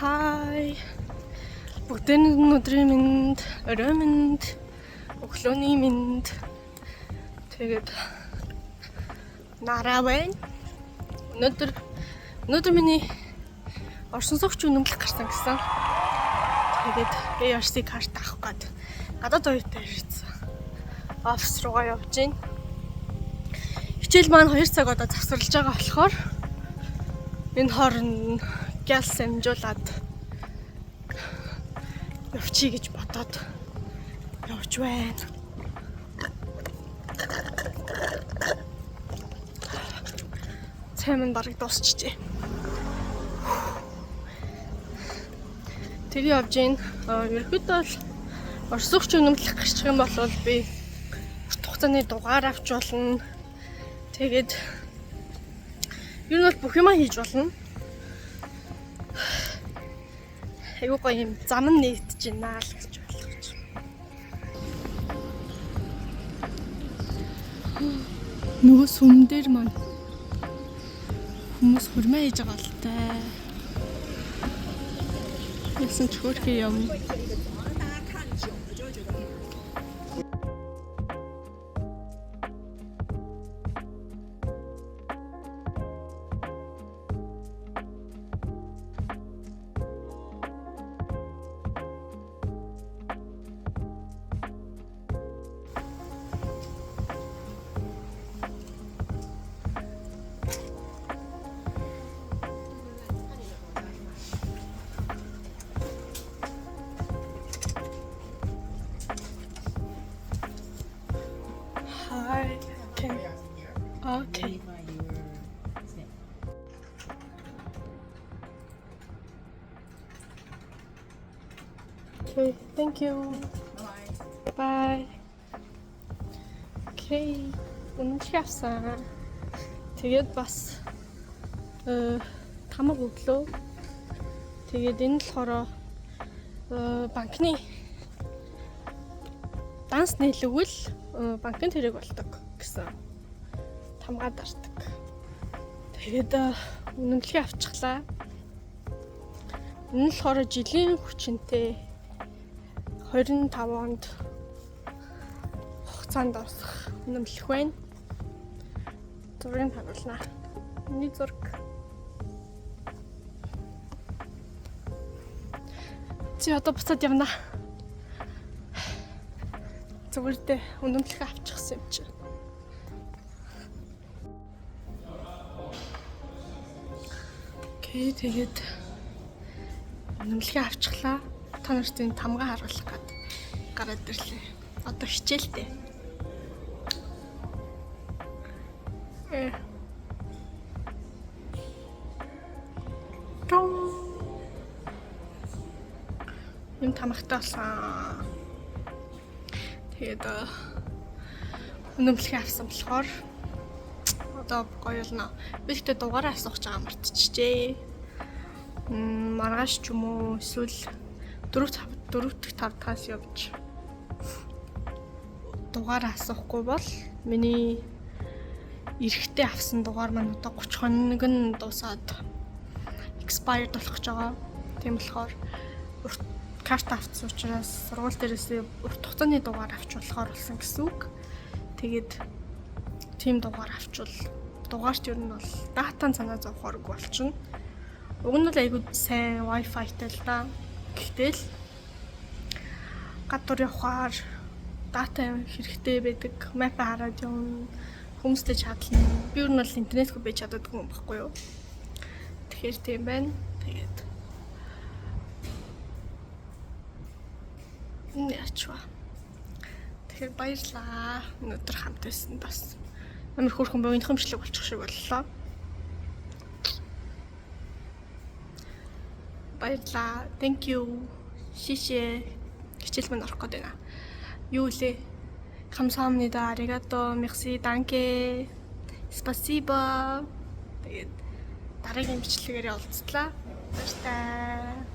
Хай. Бүгдийн өдрийн минь, орой минь, өглөөний минь. Тэгээд нараа байна. Өнөөдөр миний орсон суугч үнэмлэх гарсан гэсэн. Тэгээд ARC карт авах гээд гадаад оюутан ирсэн. Офис руугаа явж байна. Хичээл маань 2 цаг одоо завсарлаж байгаа болохоор энэ хооронд гялс амжуулаад явчих гэж бодоод явж байна. Цай минь бараг дуусчихжээ. Тэгээ явж байна. Ерөнхийдөө бол орсогч үнэмлэх гарчих юм бол би урт хугацааны дугаар авч болно. Тэгээд ер нь бол бүх юмаа хийж болно. Айгуу гоё юм зам нэгдэж байна л гэж ойлгож байна. Нөгөө сүм дээр маань хүмүүс хурмаа хийж байгаа л таа. Ясан ч хөрхий юм. Okay. Okay, thank you. Bye. Okay, үнэмлэх авсан. Тэгээд бас тамаг өглөө. Тэгээд энэ болохоор банкны данс нийлүүл банкны тэрэг болдог гэсэн тамгаа дардаг. Тэгээд үнэмлэхийг авчихлаа. Энэ нь болохоор жилийн хүчинтэй 25 онд хугацаанд орсох үнэмлэх байна. Зургийг харуулнаа. Миний зураг. Чи одоо буцаад явна. Зүгээрдээ үнэмлэх авчихсан юм чи. Окей, тэгээд үнэмлэхийг авчихлаа. Та нарт энэ тамгаа харуулах гээд гараад ирлээ. Одоо хичээлтэй. Юм тамагтай болсон. Тэгээд үнэмлэхийг авсан болохоор одоо гоё болно. Би ихтэй дугаараа асуух гэж байгаа мартчихжээ. Маргааш ч юм уу эсвэл 4-5 тагаас явж дугаараа асуухгүй бол миний эрэхтэй авсан дугаар маань одоо 30 хоног нь дуусаад expired болох гэж байгаа. Тийм болохоор карт авсан учраас сургууль дээрээс урт хугацааны дугаар авч болохоор болсон гэсэн үг. Тэгээд тийм дугаар авчвал дугаарт ер нь бол датан санаа зовх орог болчихно. Уг нь бол айгүй сайн Wi-Fi-тай л да. Гэхдээ л гадуур явахаар дата хэрэгтэй байдаг. Map хараад явна. Хүмүүстэй чадлаа. Би ер нь бол интернетгүй байж чаддаггүй юм баггүй юу? Тэгэхээр тийм байна. Тэгээд яачва. Тэгэхээр баярлаа. Өнөөдөр хамт байсан бас амар хөөрхөн богинохомжлог болчих шиг боллоо. Баярлаа. Thank you. Шишээ. Хичээл мань орох гээд байна. Юу лээ? 감사합니다. Arigato. Merci. Danke. Спасибо. Тэгээд дараагийн бичлэгээр уулзлаа. Баярлалаа.